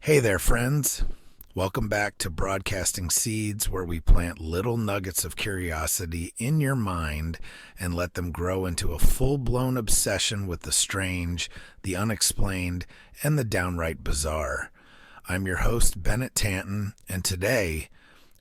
Hey there, friends. Welcome back to Broadcasting Seeds, where we plant little nuggets of curiosity in your mind and let them grow into a full-blown obsession with the strange, the unexplained, and the downright bizarre. I'm your host, Bennett Tanton, and today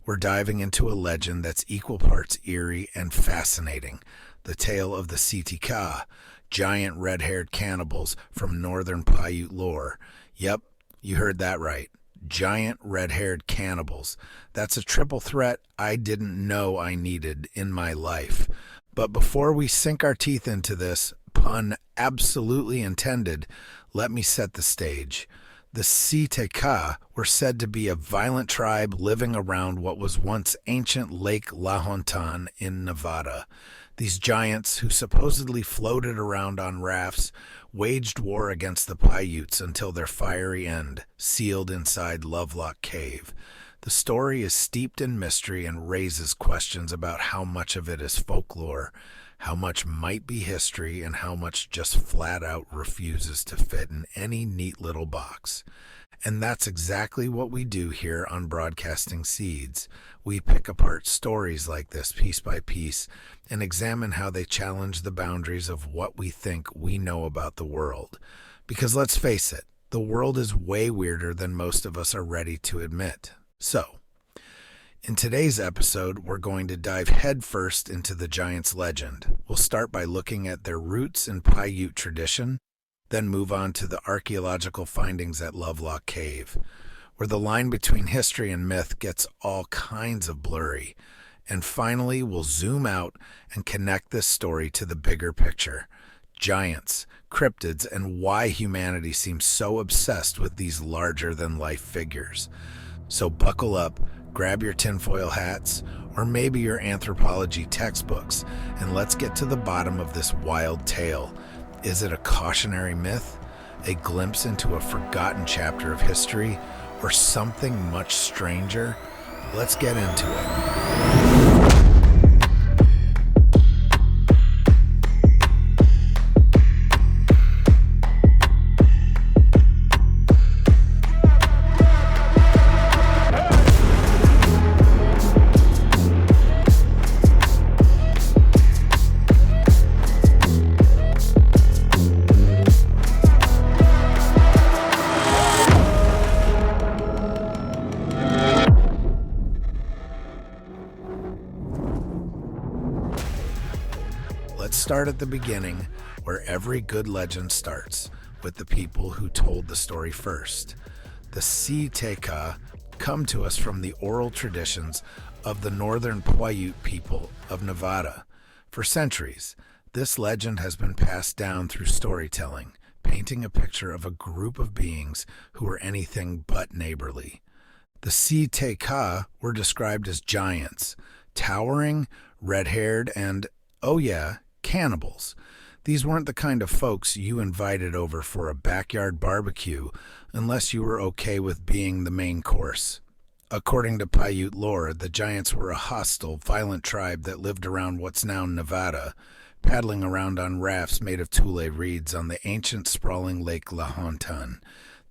we're diving into a legend that's equal parts eerie and fascinating, the tale of the Si-Te-Cah, giant red-haired cannibals from Northern Paiute lore. Yep, you heard that right. Giant red-haired cannibals. That's a triple threat I didn't know I needed in my life. But before we sink our teeth into this, pun absolutely intended, let me set the stage. The Si-Te-Cah were said to be a violent tribe living around what was once ancient Lake Lahontan in Nevada. These giants, who supposedly floated around on rafts, waged war against the Paiutes until their fiery end, sealed inside Lovelock Cave. The story is steeped in mystery and raises questions about how much of it is folklore, how much might be history, and how much just flat out refuses to fit in any neat little box. And that's exactly what we do here on Broadcasting Seeds. We pick apart stories like this piece by piece and examine how they challenge the boundaries of what we think we know about the world. Because let's face it, the world is way weirder than most of us are ready to admit. So, in today's episode, we're going to dive headfirst into the Giants' legend. We'll start by looking at their roots in Paiute tradition, then move on to the archaeological findings at Lovelock Cave, where the line between history and myth gets all kinds of blurry. And finally, we'll zoom out and connect this story to the bigger picture. Giants, cryptids, and why humanity seems so obsessed with these larger-than-life figures. So buckle up, grab your tinfoil hats, or maybe your anthropology textbooks, and let's get to the bottom of this wild tale. Is it a cautionary myth, a glimpse into a forgotten chapter of history, or something much stranger? Let's get into it. Let's start at the beginning, where every good legend starts, with the people who told the story first. The Si-Te-Cah come to us from the oral traditions of the Northern Paiute people of Nevada. For centuries, this legend has been passed down through storytelling, painting a picture of a group of beings who were anything but neighborly. The Si-Te-Cah were described as giants, towering, red-haired, and, oh yeah, cannibals. These weren't the kind of folks you invited over for a backyard barbecue unless you were okay with being the main course. According to Paiute lore, the giants were a hostile, violent tribe that lived around what's now Nevada, paddling around on rafts made of tule reeds on the ancient sprawling Lake Lahontan.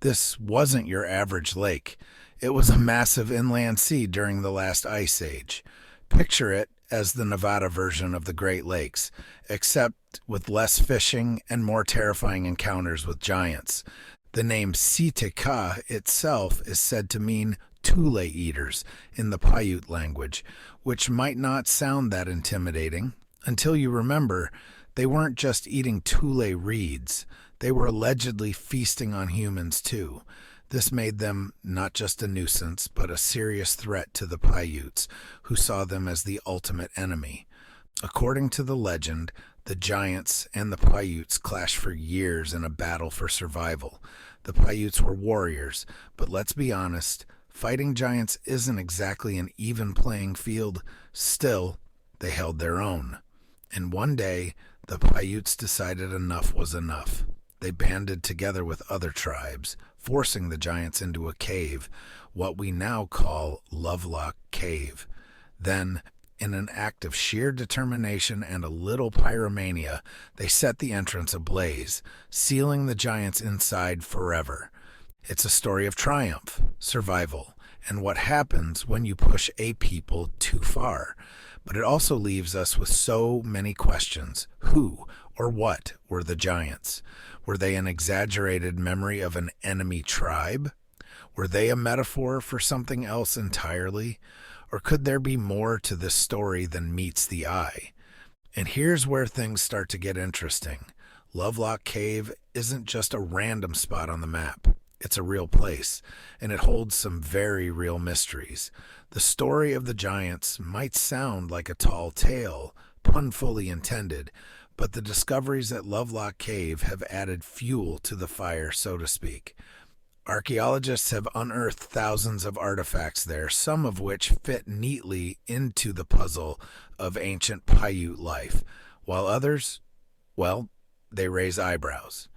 This wasn't your average lake. It was a massive inland sea during the last ice age. Picture it as the Nevada version of the Great Lakes, except with less fishing and more terrifying encounters with giants. The name Si-Te-Cah itself is said to mean tule eaters in the Paiute language, which might not sound that intimidating until you remember they weren't just eating tule reeds. They were allegedly feasting on humans too. This made them not just a nuisance, but a serious threat to the Paiutes, who saw them as the ultimate enemy. According to the legend, the giants and the Paiutes clashed for years in a battle for survival. The Paiutes were warriors, but let's be honest, fighting giants isn't exactly an even playing field. Still, they held their own. And one day, the Paiutes decided enough was enough. They banded together with other tribes, forcing the giants into a cave, what we now call Lovelock Cave. Then, in an act of sheer determination and a little pyromania, they set the entrance ablaze, sealing the giants inside forever. It's a story of triumph, survival, and what happens when you push a people too far. But it also leaves us with so many questions. Who or what were the giants? Were they an exaggerated memory of an enemy tribe? Were they a metaphor for something else entirely? Or could there be more to this story than meets the eye? And here's where things start to get interesting. Lovelock Cave isn't just a random spot on the map. It's a real place, and it holds some very real mysteries. The story of the giants might sound like a tall tale, pun fully intended, but the discoveries at Lovelock Cave have added fuel to the fire, so to speak. Archaeologists have unearthed thousands of artifacts there, some of which fit neatly into the puzzle of ancient Paiute life, while others, well, they raise eyebrows.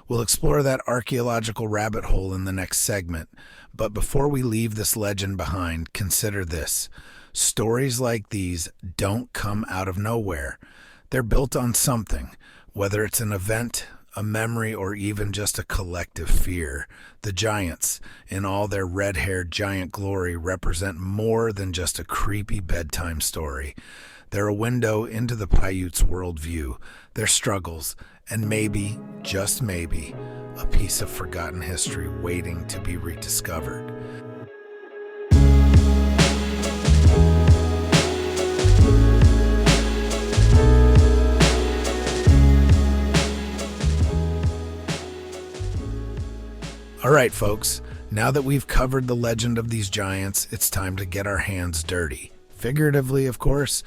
We'll explore that archaeological rabbit hole in the next segment, but before we leave this legend behind, consider this. Stories like these don't come out of nowhere. They're built on something, whether it's an event, a memory, or even just a collective fear. The giants, in all their red-haired giant glory, represent more than just a creepy bedtime story. They're a window into the Paiutes' worldview, their struggles, and maybe, just maybe, a piece of forgotten history waiting to be rediscovered. All right, folks, now that we've covered the legend of these giants, it's time to get our hands dirty. Figuratively, of course.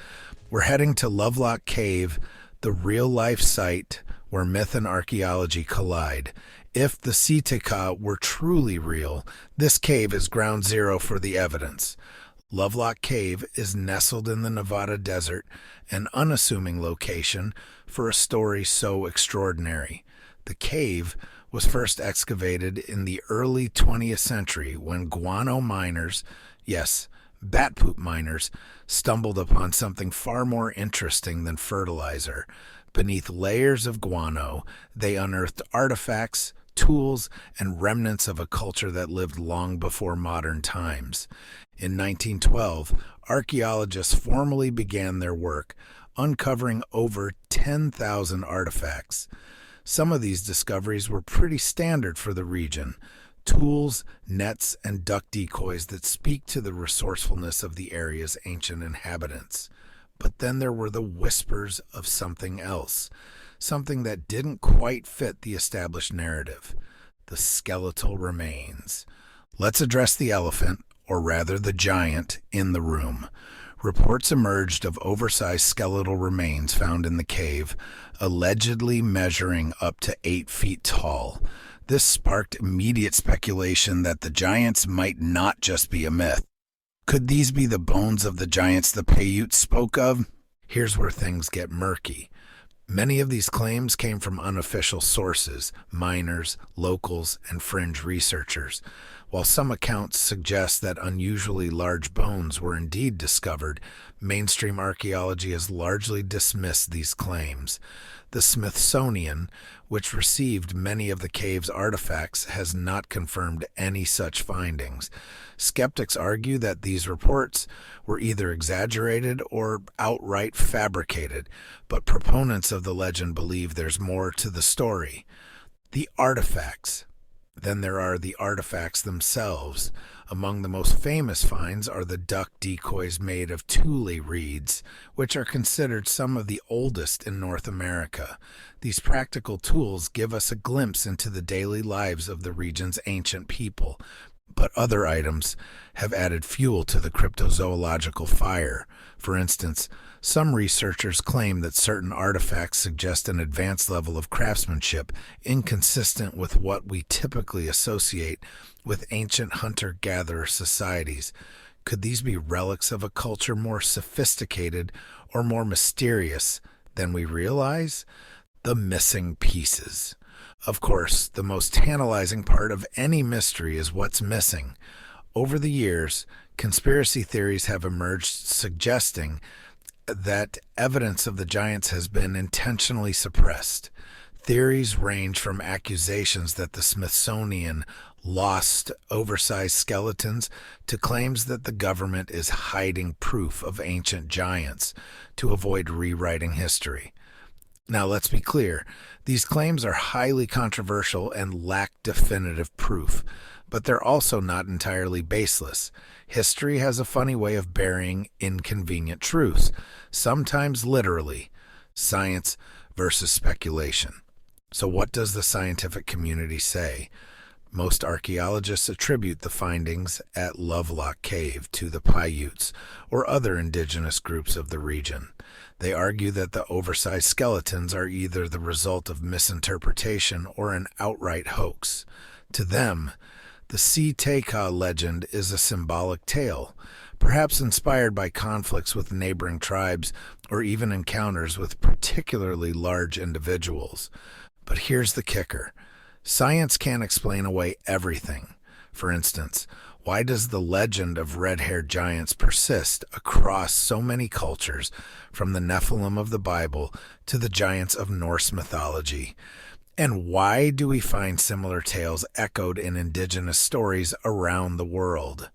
We're heading to Lovelock Cave, the real-life site where myth and archaeology collide. If the Si-Te-Cah were truly real, this cave is ground zero for the evidence. Lovelock Cave is nestled in the Nevada desert, an unassuming location for a story so extraordinary. The cave was first excavated in the early 20th century when guano miners, yes, bat poop miners, stumbled upon something far more interesting than fertilizer. Beneath layers of guano, they unearthed artifacts, tools, and remnants of a culture that lived long before modern times. In 1912, archaeologists formally began their work, uncovering over 10,000 artifacts. Some of these discoveries were pretty standard for the region. Tools, nets, and duck decoys that speak to the resourcefulness of the area's ancient inhabitants. But then there were the whispers of something else, something that didn't quite fit the established narrative: the skeletal remains. Let's address the elephant, or rather the giant, in the room. Reports emerged of oversized skeletal remains found in the cave, allegedly measuring up to 8 feet tall. This sparked immediate speculation that the giants might not just be a myth. Could these be the bones of the giants the Paiutes spoke of? Here's where things get murky. Many of these claims came from unofficial sources, miners, locals, and fringe researchers. While some accounts suggest that unusually large bones were indeed discovered, mainstream archaeology has largely dismissed these claims. The Smithsonian, which received many of the cave's artifacts, has not confirmed any such findings. Skeptics argue that these reports were either exaggerated or outright fabricated, but proponents of the legend believe there's more to the story. The artifacts. Then there are the artifacts themselves. Among the most famous finds are the duck decoys made of tule reeds, which are considered some of the oldest in North America. These practical tools give us a glimpse into the daily lives of the region's ancient people, but other items have added fuel to the cryptozoological fire. For instance, some researchers claim that certain artifacts suggest an advanced level of craftsmanship inconsistent with what we typically associate with ancient hunter-gatherer societies. Could these be relics of a culture more sophisticated or more mysterious than we realize? The missing pieces. Of course, the most tantalizing part of any mystery is what's missing. Over the years, conspiracy theories have emerged suggesting that evidence of the giants has been intentionally suppressed. Theories range from accusations that the Smithsonian lost, oversized skeletons to claims that the government is hiding proof of ancient giants to avoid rewriting history. Now, let's be clear. These claims are highly controversial and lack definitive proof, but they're also not entirely baseless. History has a funny way of burying inconvenient truths, sometimes literally. Science versus speculation. So what does the scientific community say? Most archaeologists attribute the findings at Lovelock Cave to the Paiutes or other indigenous groups of the region. They argue that the oversized skeletons are either the result of misinterpretation or an outright hoax. To them, the Si-Te-Cah legend is a symbolic tale, perhaps inspired by conflicts with neighboring tribes or even encounters with particularly large individuals. But here's the kicker. Science can't explain away everything. For instance, why does the legend of red-haired giants persist across so many cultures, from the Nephilim of the Bible to the giants of Norse mythology? And why do we find similar tales echoed in indigenous stories around the world?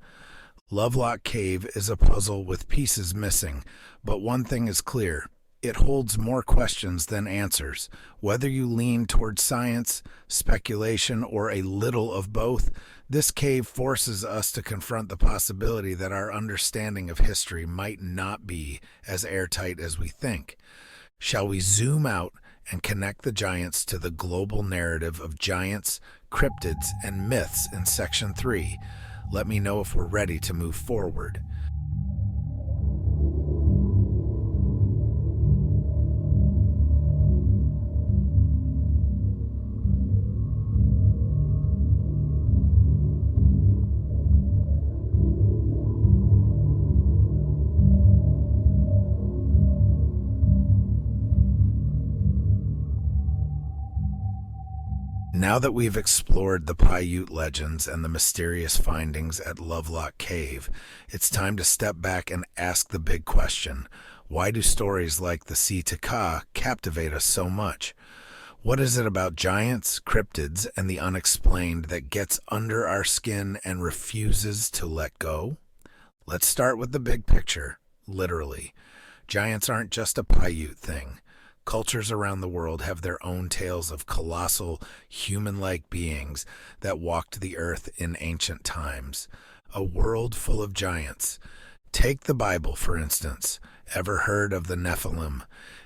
Lovelock Cave is a puzzle with pieces missing, but one thing is clear. It holds more questions than answers. Whether you lean towards science, speculation, or a little of both, this cave forces us to confront the possibility that our understanding of history might not be as airtight as we think. Shall we zoom out and connect the giants to the global narrative of giants, cryptids, and myths in Section 3? Let me know if we're ready to move forward. Now that we've explored the Paiute legends and the mysterious findings at Lovelock Cave, it's time to step back and ask the big question. Why do stories like the Si-Te-Cah captivate us so much? What is it about giants, cryptids, and the unexplained that gets under our skin and refuses to let go? Let's start with the big picture, literally. Giants aren't just a Paiute thing. Cultures around the world have their own tales of colossal, human-like beings that walked the earth in ancient times. A world full of giants. Take the Bible, for instance. Ever heard of the Nephilim?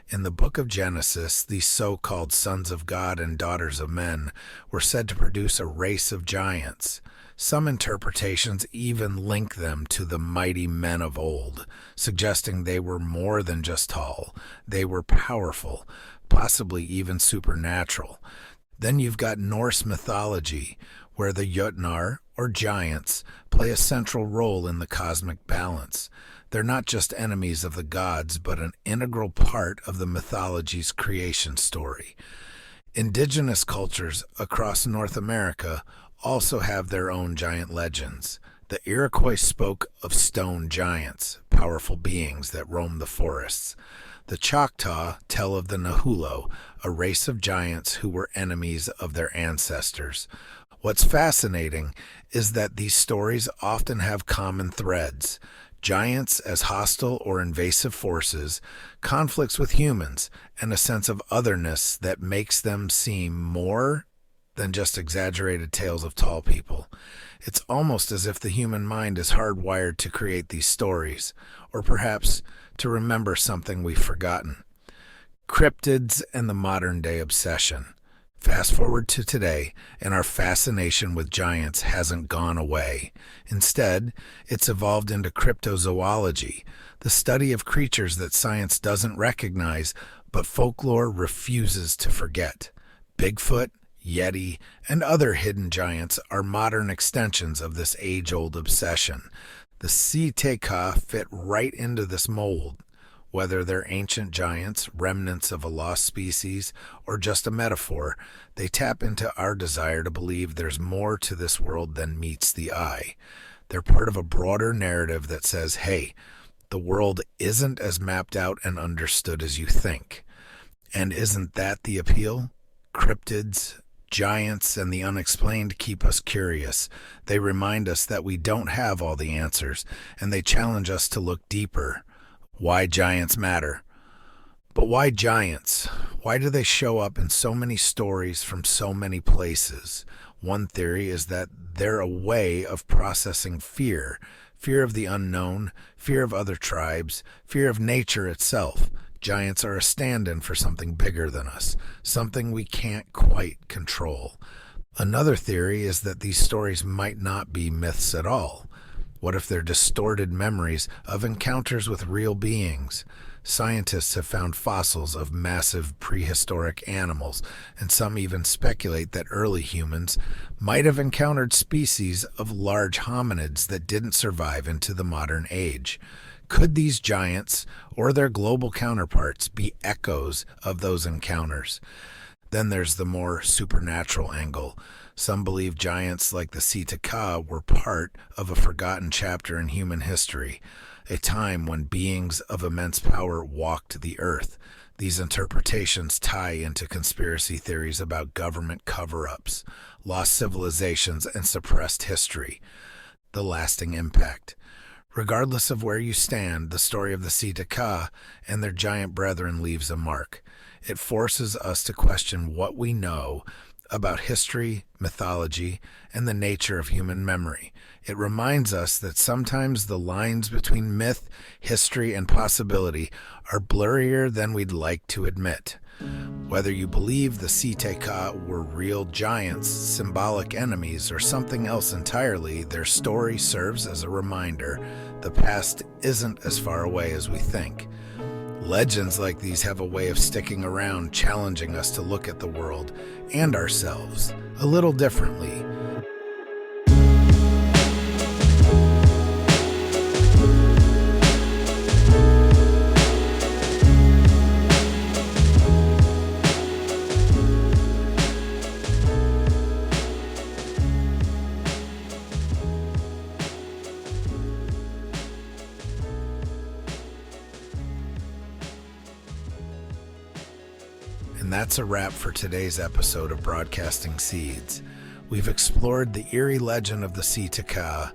In the book of Genesis, these so-called sons of God and daughters of men were said to produce a race of giants. Some interpretations even link them to the mighty men of old, suggesting they were more than just tall. They were powerful, possibly even supernatural. Then you've got Norse mythology, where the Jötnar, or giants, play a central role in the cosmic balance. They're not just enemies of the gods, but an integral part of the mythology's creation story. Indigenous cultures across North America also have their own giant legends. The Iroquois spoke of stone giants, powerful beings that roam the forests. The Choctaw tell of the Nahulo, a race of giants who were enemies of their ancestors. What's fascinating is that these stories often have common threads. Giants as hostile or invasive forces, conflicts with humans, and a sense of otherness that makes them seem more than just exaggerated tales of tall people. It's almost as if the human mind is hardwired to create these stories, or perhaps to remember something we've forgotten. Cryptids and the modern-day obsession. Fast forward to today, and our fascination with giants hasn't gone away. Instead, it's evolved into cryptozoology, the study of creatures that science doesn't recognize, but folklore refuses to forget. Bigfoot, Yeti, and other hidden giants are modern extensions of this age-old obsession. The Si-Te-Cah fit right into this mold. Whether they're ancient giants, remnants of a lost species, or just a metaphor, they tap into our desire to believe there's more to this world than meets the eye. They're part of a broader narrative that says, hey, the world isn't as mapped out and understood as you think. And isn't that the appeal? Cryptids, Giants and the unexplained keep us curious. They remind us that we don't have all the answers, and they challenge us to look deeper. Why giants matter. But why giants? Why do they show up in so many stories from so many places? One theory is that they're a way of processing fear. Fear of the unknown, fear of other tribes, fear of nature itself. Giants are a stand-in for something bigger than us, something we can't quite control. Another theory is that these stories might not be myths at all. What if they're distorted memories of encounters with real beings? Scientists have found fossils of massive prehistoric animals, and some even speculate that early humans might have encountered species of large hominids that didn't survive into the modern age. Could these giants, or their global counterparts, be echoes of those encounters? Then there's the more supernatural angle. Some believe giants like the Si-Te-Cah were part of a forgotten chapter in human history, a time when beings of immense power walked the earth. These interpretations tie into conspiracy theories about government cover-ups, lost civilizations, and suppressed history. The lasting impact. Regardless of where you stand, the story of the Si-Te-Cah and their giant brethren leaves a mark. It forces us to question what we know about history, mythology, and the nature of human memory. It reminds us that sometimes the lines between myth, history, and possibility are blurrier than we'd like to admit. Whether you believe the Si-Te-Cah were real giants, symbolic enemies, or something else entirely, their story serves as a reminder the past isn't as far away as we think. Legends like these have a way of sticking around, challenging us to look at the world and ourselves a little differently. And that's a wrap for today's episode of Broadcasting Seeds. We've explored the eerie legend of the Si-Te-Cah,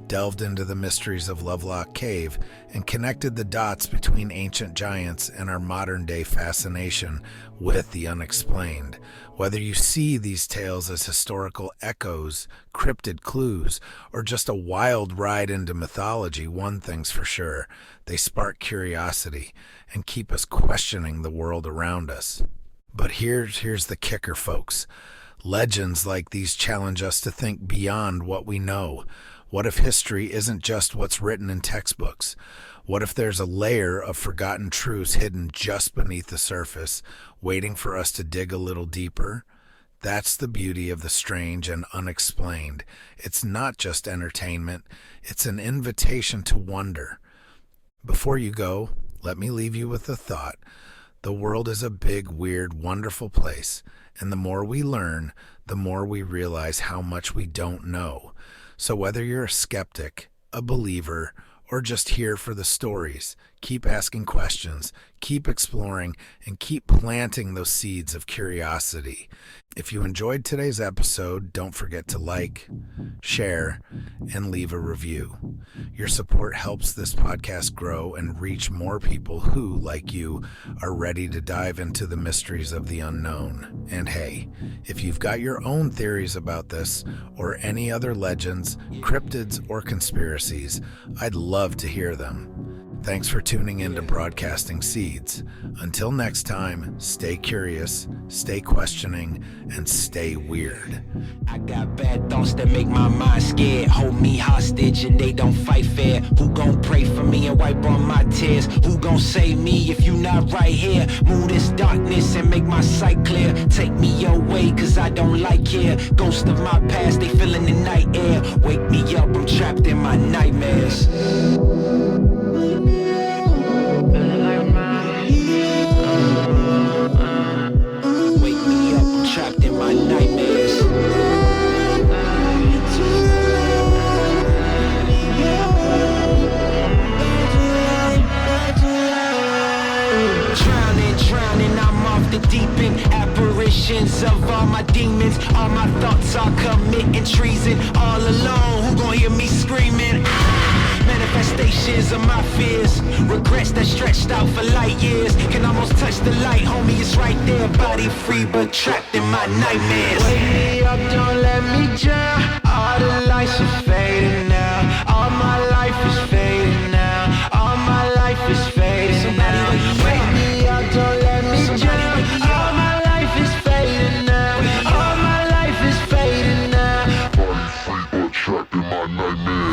delved into the mysteries of Lovelock Cave, and connected the dots between ancient giants and our modern-day fascination with the unexplained. Whether you see these tales as historical echoes, cryptid clues, or just a wild ride into mythology, one thing's for sure: they spark curiosity and keep us questioning the world around us. But here's the kicker, folks. Legends like these challenge us to think beyond what we know. What if history isn't just what's written in textbooks? What if there's a layer of forgotten truths hidden just beneath the surface, waiting for us to dig a little deeper? That's the beauty of the strange and unexplained. It's not just entertainment, it's an invitation to wonder. Before you go, let me leave you with a thought. The world is a big, weird, wonderful place, and the more we learn, the more we realize how much we don't know. So whether you're a skeptic, a believer, or just here for the stories, keep asking questions, keep exploring, and keep planting those seeds of curiosity. If you enjoyed today's episode, don't forget to like, share, and leave a review. Your support helps this podcast grow and reach more people who, like you, are ready to dive into the mysteries of the unknown. And hey, if you've got your own theories about this, or any other legends, cryptids, or conspiracies, I'd love to hear them. Thanks for tuning in to Broadcasting Seeds. Until next time, stay curious, stay questioning, and stay weird. I got bad thoughts that make my mind scared, hold me hostage and they don't fight fair. Who gon' pray for me and wipe all my tears? Who gon' save me if you not right here? Move this darkness and make my sight clear. Take me your way cause I don't like here. Ghosts of my past, they feeling the night air. Wake me up, I'm trapped in my nightmares. Wake me up, I'm trapped in my nightmares. Drowning, I'm off the deep end. Apparitions of all my demons my thoughts are committing treason. All alone, who gon' hear me screaming? Manifestations of my fears, regrets that stretched out for light years. Can almost touch the light, homie, it's right there. Body free but trapped in my nightmares. Wake me up, don't let me drown. All the lights are fading now. All my life is fading now. All my life is fading now. Wake me up, don't let me drown. All my life is fading now. All my life is fading now. Body free but trapped in my nightmares.